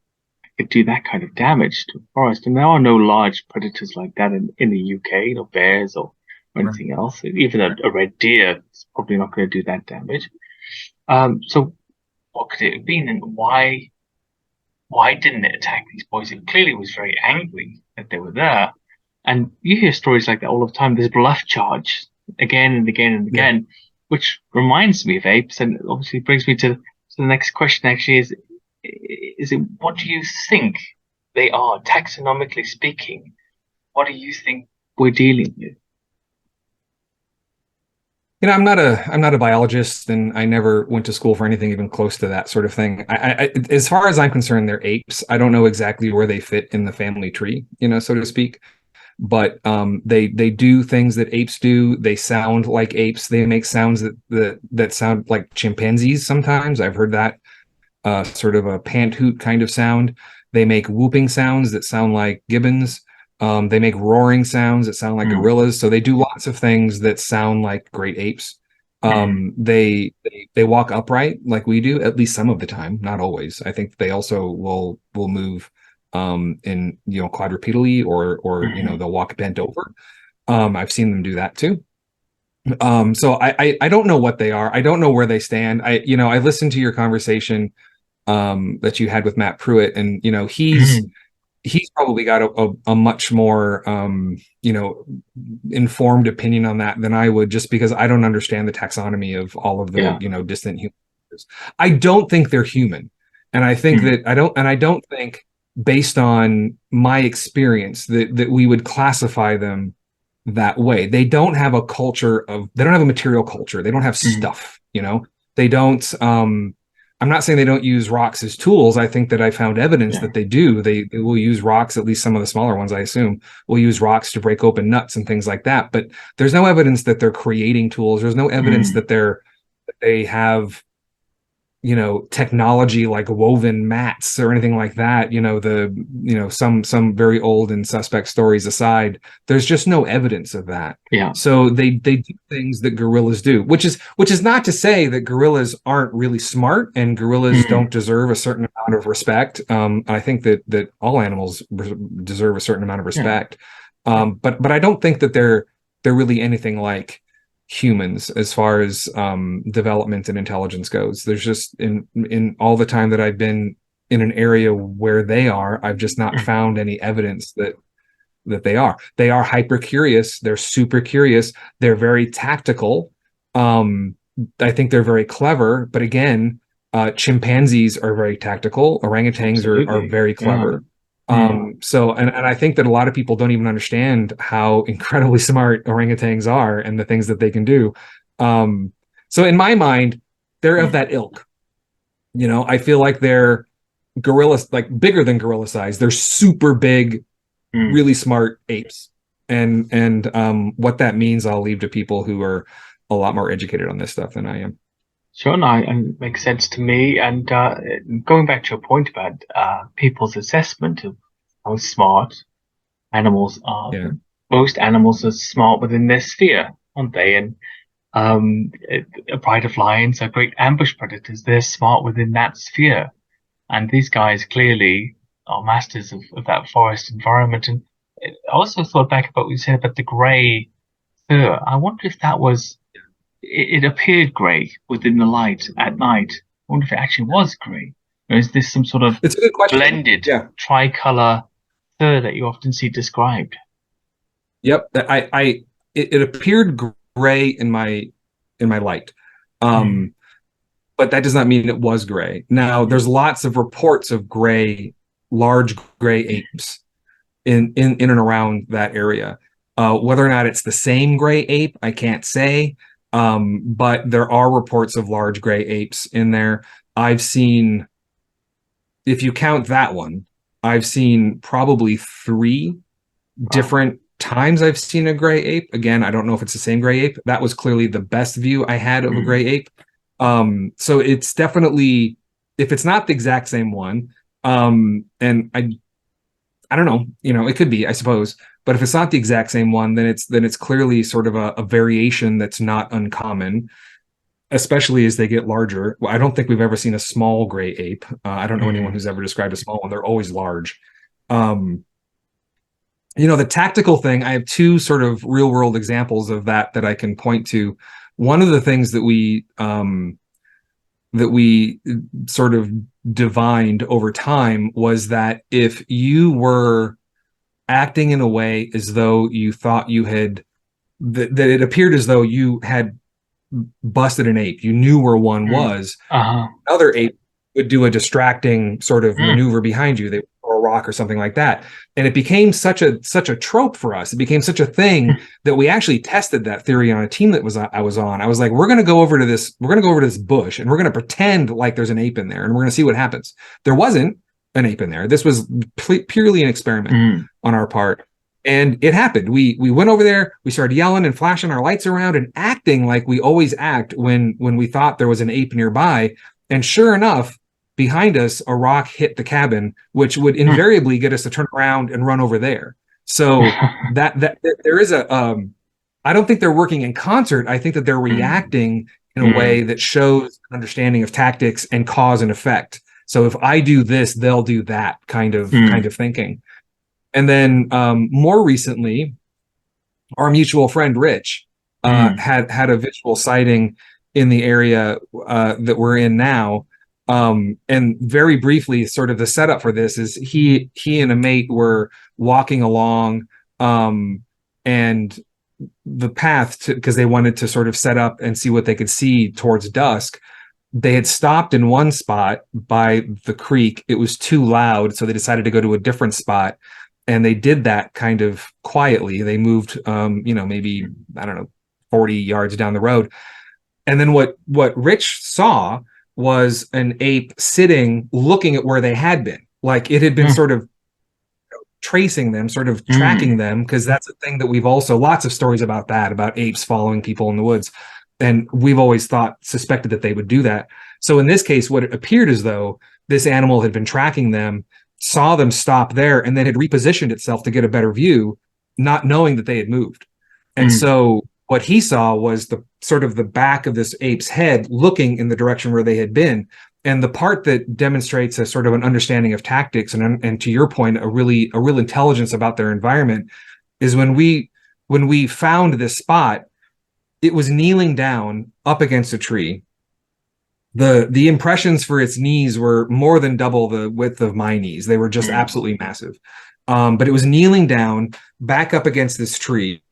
A: could do that kind of damage to a forest. And there are no large predators like that in the UK, no bears or anything else. Even a red deer is probably not going to do that damage. So what could it have been, and why didn't it attack these boys? It clearly was very angry that they were there. And you hear stories like that all the time. There's bluff charge again and again and again, which reminds me of apes, and obviously brings me to the next question. Actually, is it what do you think they are, taxonomically speaking? What do you think we're dealing with?
B: I'm not a biologist, and I never went to school for anything even close to that sort of thing. I as far as I'm concerned, they're apes. I don't know exactly where they fit in the family tree, so to speak. But they do things that apes do. They sound like apes. They make sounds that sound like chimpanzees sometimes. I've heard that. Sort of a pant hoot kind of sound. They make whooping sounds that sound like gibbons. They make roaring sounds that sound like gorillas. So they do lots of things that sound like great apes. They walk upright like we do, at least some of the time, not always. I think they also will move in quadrupedally, or they'll walk bent over. I've seen them do that too. So I don't know what they are. I don't know where they stand. I listened to your conversation that you had with Matt Pruitt, and he's probably got a much more informed opinion on that than I would, just because I don't understand the taxonomy of all of the distant humans. I don't think they're human, and I think that I don't think, based on my experience, that we would classify them that way. They don't have a material culture. They don't have stuff, they don't. I'm not saying they don't use rocks as tools. I think that I found evidence that they do. They will use rocks, at least some of the smaller ones, I assume, will use rocks to break open nuts and things like that. But there's no evidence that they're creating tools. There's no evidence that they have, technology like woven mats or anything like that. Some very old and suspect stories aside, there's just no evidence of that. So they do things that gorillas do, which is not to say that gorillas aren't really smart and gorillas don't deserve a certain amount of respect. I think that all animals deserve a certain amount of respect. But I don't think that they're really anything like humans as far as development and intelligence goes. There's just, in all the time that I've been in an area where they are, I've just not found any evidence that they are. They are hyper curious. They're super curious. They're very tactical. I think they're very clever. But again, chimpanzees are very tactical. Orangutans are very clever. So I think that a lot of people don't even understand how incredibly smart orangutans are and the things that they can do. So in my mind, they're of that ilk. I feel like they're gorillas, like bigger than gorilla size. They're super big, really smart apes. And what that means, I'll leave to people who are a lot more educated on this stuff than I am.
A: Sure, no, it makes sense to me. And going back to your point about people's assessment of how smart animals are, most animals are smart within their sphere, aren't they? And a pride of lions are great ambush predators. They're smart within that sphere. And these guys clearly are masters of that forest environment. And I also thought back about what you said about the grey fur. I wonder if that was... It appeared grey within the light at night. I wonder if it actually was grey. Or is this some sort of blended tricolour fur that you often see described?
B: Yep, it appeared grey in my light, but that does not mean it was grey. Now, there's lots of reports of large grey apes in and around that area. Whether or not it's the same grey ape, I can't say. But there are reports of large gray apes in there. I've seen, if you count that one, I've seen probably 3 different times I've seen a gray ape. Again, I don't know if it's the same gray ape. That was clearly the best view I had of a gray ape. So it's definitely, if it's not the exact same one, and I don't know, it could be, I suppose. But if it's not the exact same one, then it's clearly sort of a variation that's not uncommon, especially as they get larger. Well, I don't think we've ever seen a small gray ape. I don't know anyone who's ever described a small one. They're always large. The tactical thing, I have 2 sort of real world examples of that I can point to. One of the things that we sort of divined over time was that if you were acting in a way as though you thought you had, that it appeared as though you had busted an ape, you knew where one was, another ape would do a distracting sort of maneuver behind you. They would throw a rock or something like that. And it became such a trope for us. It became such a thing that we actually tested that theory on a team that I was on. I was like, we're going to go over to this bush and we're going to pretend like there's an ape in there and we're going to see what happens. There wasn't an ape in there. This was purely an experiment on our part. And it happened. We went over there, we started yelling and flashing our lights around and acting like we always act when we thought there was an ape nearby. And sure enough, behind us, a rock hit the cabin, which would invariably get us to turn around and run over there. So that there is a I don't think they're working in concert. I think that they're reacting in a way that shows understanding of tactics and cause and effect. So if I do this, they'll do that kind of thinking. And then more recently, our mutual friend Rich had a visual sighting in the area that we're in now. And very briefly, sort of the setup for this is he and a mate were walking along, and the path because they wanted to sort of set up and see what they could see towards dusk. They had stopped in one spot by the creek. It was too loud, so they decided to go to a different spot. And they did that kind of quietly. They moved, maybe, I don't know, 40 yards down the road. And then what Rich saw was an ape sitting, looking at where they had been. Like it had been sort of tracing them, sort of tracking them, because that's a thing that we've also, lots of stories about that, about apes following people in the woods. And we've always suspected that they would do that. So in this case, what it appeared as though this animal had been tracking them, saw them stop there, and then had repositioned itself to get a better view, not knowing that they had moved. And so what he saw was the sort of the back of this ape's head looking in the direction where they had been. And the part that demonstrates a sort of an understanding of tactics and to your point, a real intelligence about their environment is when we found this spot, it was kneeling down up against a tree. The impressions for its knees were more than double the width of my knees. They were just absolutely massive. But it was kneeling down back up against this tree.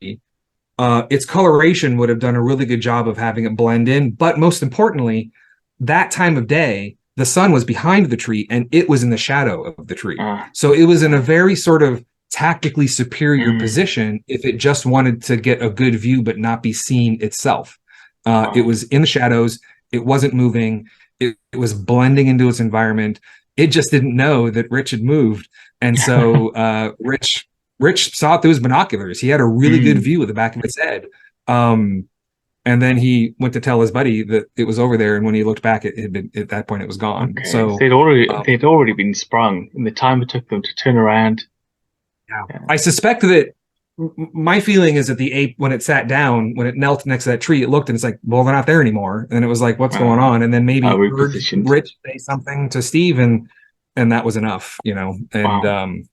B: Its coloration would have done a really good job of having it blend in. But most importantly, that time of day, the sun was behind the tree and it was in the shadow of the tree. So it was in a very sort of tactically superior position if it just wanted to get a good view but not be seen itself. It was in the shadows. It wasn't moving. It was blending into its environment. It just didn't know that Rich had moved. And so Rich saw it through his binoculars. He had a really good view of the back of its head. And then he went to tell his buddy that it was over there. And when he looked back, it had been, at that point, it was gone.
A: Okay.
B: So
A: they'd already been sprung in the time it took them to turn around.
B: Yeah. I suspect that my feeling is that the ape, when it sat down, when it knelt next to that tree, it looked and it's like, well, they're not there anymore. And it was like, what's going on? And then maybe heard Rich say something to Steve, and that was enough, And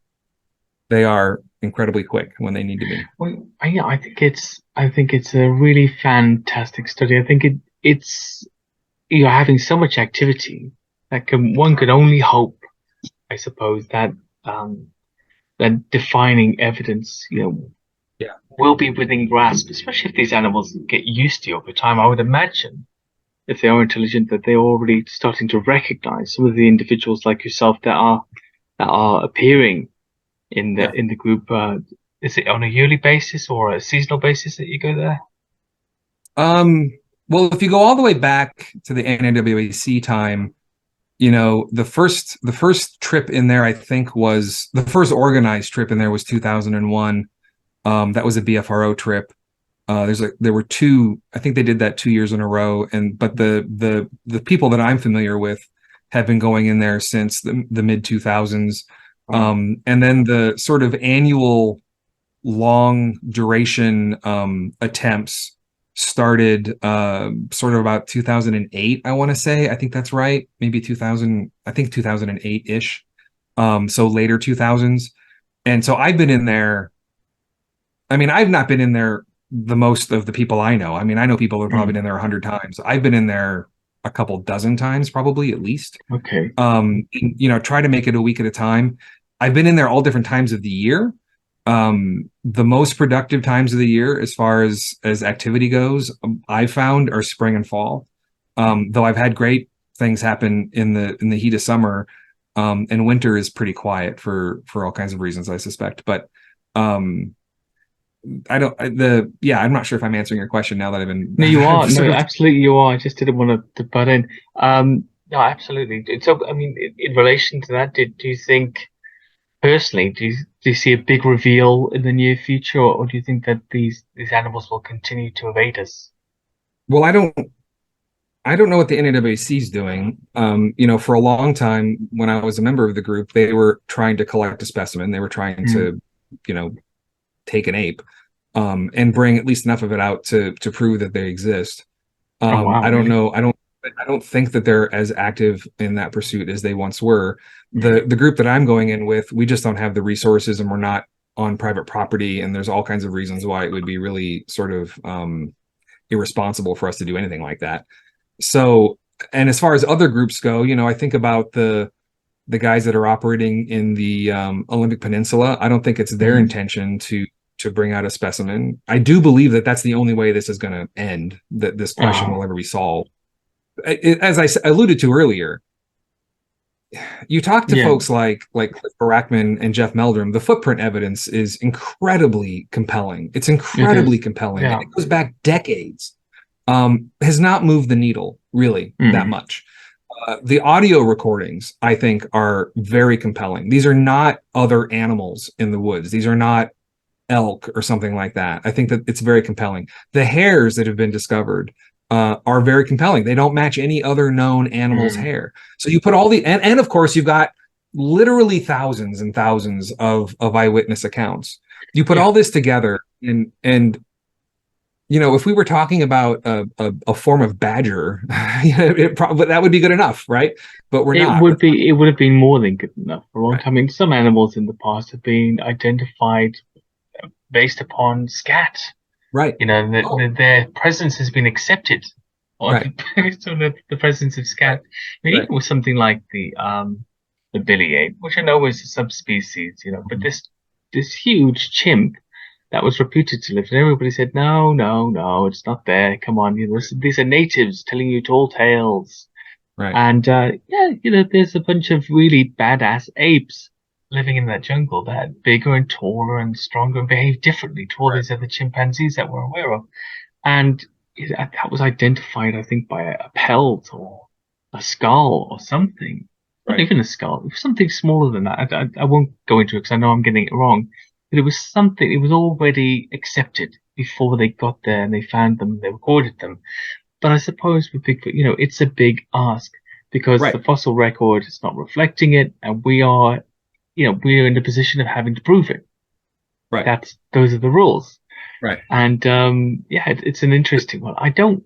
B: they are incredibly quick when they need to be.
A: Well, yeah, I think it's a really fantastic study. I think it's you're having so much activity that one could only hope, I suppose, that that defining evidence, will be within grasp, especially if these animals get used to you over time. I would imagine if they are intelligent that they're already starting to recognize some of the individuals like yourself that are appearing in the group. Is it on a yearly basis or a seasonal basis that you go there?
B: Well, if you go all the way back to the NAWAC time, the first trip in there, I think, was the first organized trip in there was 2001. That was a BFRO trip. There were two. I think they did that 2 years in a row. But the people that I'm familiar with have been going in there since the mid 2000s. And then the sort of annual long duration attempts started sort of about 2008, I want to say. I think that's right. Maybe 2000, I think 2008-ish. So later 2000s. And so I've been in there. I mean, I've not been in there the most of the people I know. I mean, I know people who have probably been in there 100 times. I've been in there a couple dozen times, probably, at least.
A: Okay.
B: Try to make it a week at a time. I've been in there all different times of the year. The most productive times of the year, as far as activity goes, I found are spring and fall. Though I've had great things happen in the heat of summer, and winter is pretty quiet for all kinds of reasons, I suspect. But I'm not sure if I'm answering your question now that I've been.
A: No, you are. No, absolutely, you are. I just didn't want to butt in. No, absolutely. So, I mean, in relation to that, do you think? Personally, do you see a big reveal in the near future, or do you think that these animals will continue to evade us?
B: Well, I don't know what the NAWC is doing. For a long time, when I was a member of the group, they were trying to collect a specimen. They were trying to, take an ape, and bring at least enough of it out to prove that they exist.
A: Oh wow,
B: I don't
A: really?
B: know. I don't think that they're as active in that pursuit as they once were.
A: Mm.
B: The group that I'm going in with, we just don't have the resources, and we're not on private property, and there's all kinds of reasons why it would be really sort of irresponsible for us to do anything like that. So, and as far as other groups go, you know, I think about the guys that are operating in the Olympic Peninsula. I don't think it's their intention to bring out a specimen. I do believe that that's the only way this is going to end, that this question will ever be solved. As I alluded to earlier, you talk to
A: Yeah,
B: folks like Cliff Barackman and Jeff Meldrum, the footprint evidence is incredibly compelling. It's
A: it
B: incredibly
A: is.
B: compelling.
A: Yeah.
B: And it goes back decades. Has not moved the needle really that
A: Mm.
B: much. The audio recordings, I think, are very compelling. These are not other animals in the woods. These are not elk or something like that. I think that it's very compelling. The hairs that have been discovered are very compelling. They don't match any other known animal's
A: Mm.
B: hair. So you put all the and of course you've got literally thousands and thousands of eyewitness accounts. You put
A: Yeah.
B: all this together, and you know, if we were talking about a form of badger, that would be good enough, right? But we're
A: It
B: not.
A: would be. It would have been more than good enough for a long
B: Right.
A: time. I mean, some animals in the past have been identified based upon scat.
B: Right.
A: You know,
B: Oh,
A: their presence has been accepted
B: right.
A: on based on the presence of
B: Right.
A: scat. I mean,
B: Right.
A: even with something like the billy ape, which I know is a subspecies, you know, but
B: Mhm.
A: this huge chimp that was reputed to live, and everybody said, no, no, no, it's not there. Come on, you know, these are natives telling you tall tales.
B: Right.
A: And yeah, you know, there's a bunch of really badass apes living in that jungle that are bigger and taller and stronger and behave differently to all
B: Right.
A: these other chimpanzees that we're aware of. And that was identified, I think, by a pelt or a skull or something. Not
B: Right.
A: even a skull. It was something smaller than that. I won't go into it because I know I'm getting it wrong. But it was something. It was already accepted before they got there and they found them. They recorded them. But I suppose with Bigfoot, you know, it's a big ask because
B: Right.
A: the fossil record is not reflecting it, and we are, you know, we're in the position of having to prove it.
B: Right.
A: Those are the rules.
B: Right.
A: And yeah, it's an interesting one. I don't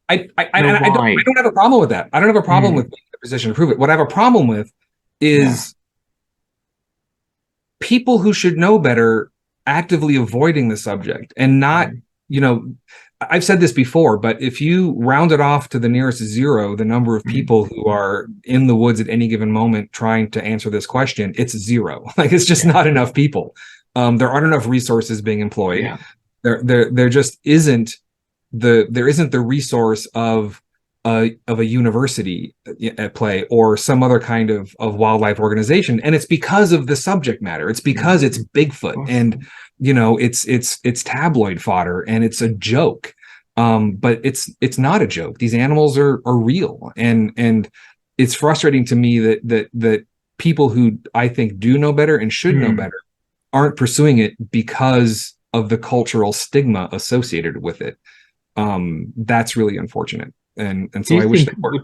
A: know
B: I
A: why.
B: don't have a problem with that. I don't have a problem with
A: Mm,
B: being in a position to prove it. What I have a problem with
A: yeah.
B: is people who should know better actively avoiding the subject and not,
A: Mm,
B: you know, I've said this before, but if you round it off to the nearest zero, the number of
A: mm,
B: people who are in the woods at any given moment trying to answer this question, it's zero. Like it's just
A: yeah.
B: not enough people. There aren't enough resources being employed.
A: Yeah.
B: There just isn't there isn't the resource of a university at play or some other kind of wildlife organization, and it's because of the subject matter. It's
A: Mm,
B: because it's
A: of
B: Bigfoot,
A: course.
B: and you know it's tabloid fodder, and it's a joke. But it's not a joke. These animals are real, and it's frustrating to me that people who I think do know better and should know
A: Mm.
B: better aren't pursuing it because of the cultural stigma associated with it. That's really unfortunate, and
A: Do
B: so
A: you
B: I wish
A: think
B: they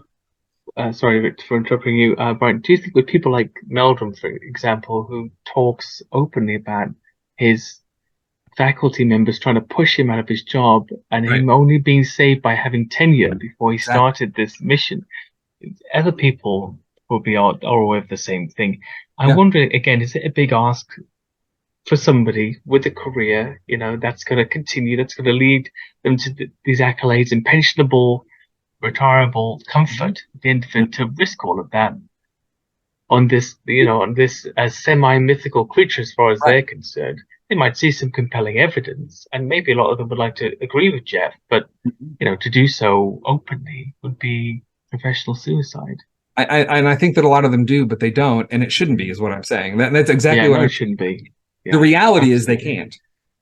B: were.
A: sorry Victor, for interrupting you, Brian, do you think with people like Meldrum, for example, who talks openly about his faculty members trying to push him out of his job and
B: Right.
A: him only being saved by having tenure before he
B: Exactly.
A: started this mission, other people will be are aware of the same thing. I
B: Yeah.
A: wonder again, is it a big ask for somebody with a career, you know, that's going to continue, that's going to lead them to these accolades and pensionable, retirable
B: Mhm.
A: comfort at the end of it to risk all of that on this, you know, on this as semi-mythical creature as far as
B: Right.
A: they're concerned. They might see some compelling evidence, and maybe a lot of them would like to agree with Jeff, but
B: Mhm.
A: you know, to do so openly would be professional suicide.
B: And I think that a lot of them do, but they don't, and it shouldn't be,
A: Mm.
B: is what I'm saying. That's
A: Yeah,
B: exactly what
A: no,
B: I'm
A: it shouldn't be.
B: The
A: Yeah,
B: reality is they
A: absolutely.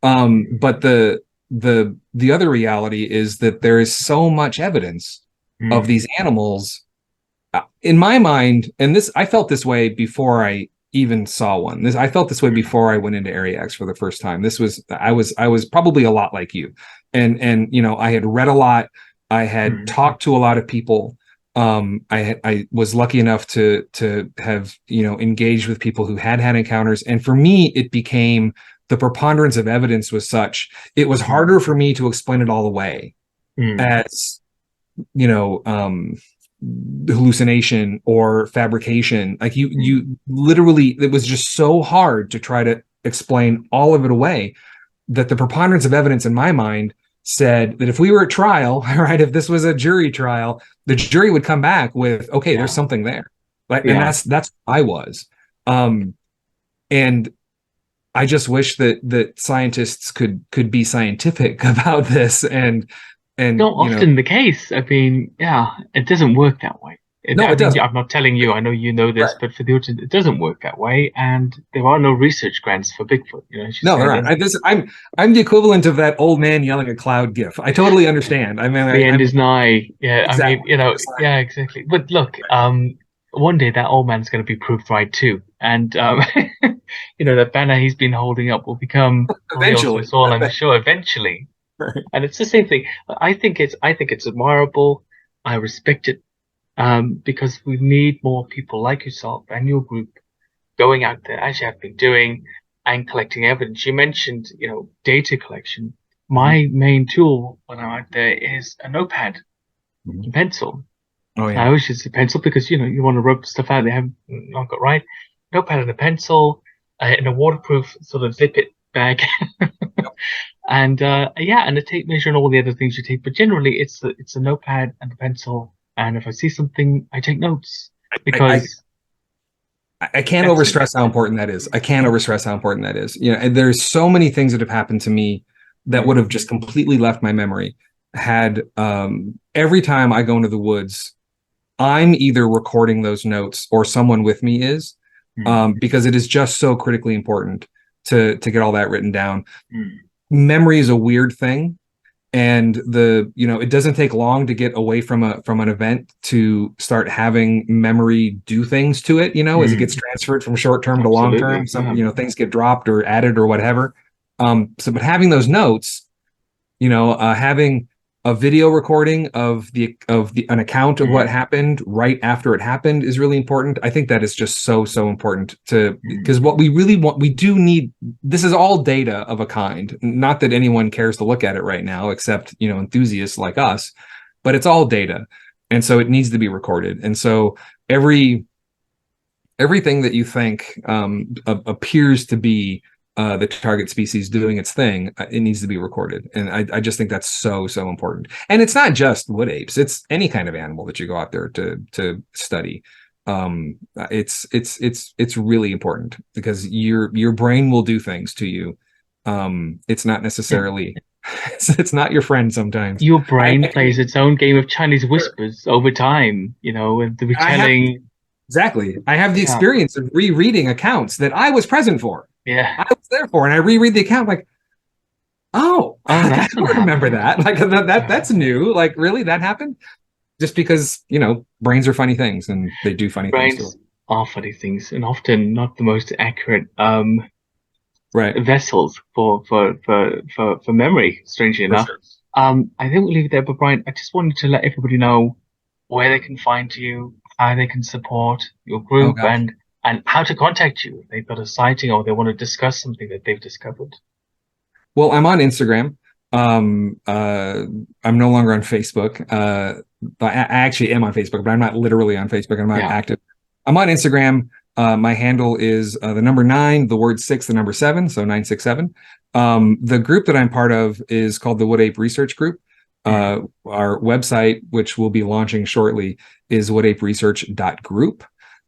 B: can't. But the other reality is that there is so much evidence of
A: Mm.
B: these animals in my mind, and this I felt this way before I even saw one. This I felt this way before I went into Area X for the first time. This was I was probably a lot like you, and you know I had read a lot. I had
A: Mm.
B: talked to a lot of people. I was lucky enough to have, you know, engaged with people who had encounters, and for me it became the preponderance of evidence was such, it was harder for me to explain it all away as, hallucination or fabrication. Like you literally, it was just so hard to try to explain all of it away, that the preponderance of evidence in my mind said that if we were at trial, right, if this was a jury trial, the jury would come back with, okay, there's something there. Like, and that's I was. And I just wish that scientists could be scientific about this, and
A: not often the case. I mean, it doesn't work that way.
B: No, it doesn't.
A: I'm not telling you. I know you know this, but for the audience, it doesn't work that way. And there are no research grants for Bigfoot.
B: No, there aren't. I'm the equivalent of that old man yelling at cloud gif. I totally understand. I mean,
A: the end is nigh. Yeah,
B: exactly.
A: I mean, exactly. But look, one day that old man's going to be proved right too, and that banner he's been holding up will become
B: eventually.
A: I'm sure eventually.
B: Right.
A: And it's the same thing. I think it's admirable. I respect it, because we need more people like yourself and your group going out there, as you have been doing, and collecting evidence. You mentioned, data collection. My main tool when I'm out there is a notepad and pencil.
B: Oh, yeah.
A: I always use a pencil because, you want to rub stuff out they haven't not got right. Notepad and a pencil in a waterproof sort of zip it bag. And and a tape measure and all the other things you take. But generally, it's a notepad and a pencil. And if I see something, I take notes, because
B: I can't overstress how important that is. I can't overstress how important that is. And there's so many things that have happened to me that would have just completely left my memory. Had every time I go into the woods, I'm either recording those notes or someone with me is, because it is just so critically important to get all that written down. Memory is a weird thing, and it doesn't take long to get away from an event to start having memory do things to it, as it gets transferred from short term to long term. Some things get dropped or added or whatever. But having those notes, having a video recording of an account of what happened right after it happened is really important. I think that is just so important because what we really want, we do need, this is all data of a kind. Not that anyone cares to look at it right now, except, enthusiasts like us, but it's all data. And so it needs to be recorded. And so everything that you think appears to be the target species doing its thing, it needs to be recorded. And I just think that's so important. And it's not just wood apes, it's any kind of animal that you go out there to study. It's really important, because your brain will do things to you. It's not necessarily it's not your friend sometimes.
A: Your brain plays its own game of Chinese whispers over time, with the retelling.
B: Exactly. I have the experience of rereading accounts that I was present for.
A: Yeah,
B: I was there for, and I reread the account like, I don't remember that. Like that's new. Like, really, that happened? Just because brains are funny things, and they do funny things.
A: Brains are funny things, and often not the most accurate vessels for memory. Strangely enough,
B: sure.
A: I think we'll leave it there. But Brian, I just wanted to let everybody know where they can find you, how they can support your group, and how to contact you if they've got a sighting or they want to discuss something that they've discovered.
B: Well, I'm on Instagram. I'm no longer on Facebook. I actually am on Facebook, but I'm not literally on Facebook. I'm not active. I'm on Instagram. My handle is the number 9, the word 6, the number 7, so 967. The group that I'm part of is called the Wood Ape Research Group. Our website, which we'll be launching shortly, is woodaperesearch.group.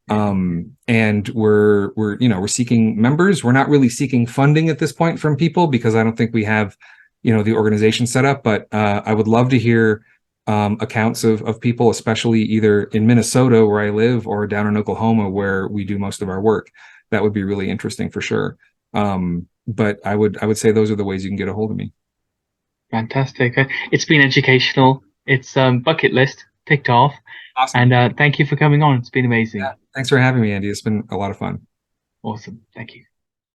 B: And we're seeking members. We're not really seeking funding at this point from people, because I don't think we have, the organization set up, but, I would love to hear, accounts of people, especially either in Minnesota where I live or down in Oklahoma where we do most of our work. That would be really interesting for sure. But I would say those are the ways you can get a hold of me.
A: Fantastic. It's been educational. It's bucket list ticked off.
B: Awesome.
A: And thank you for coming on. It's been amazing.
B: Yeah, thanks for having me, Andy. It's been a lot of fun.
A: Awesome. Thank you.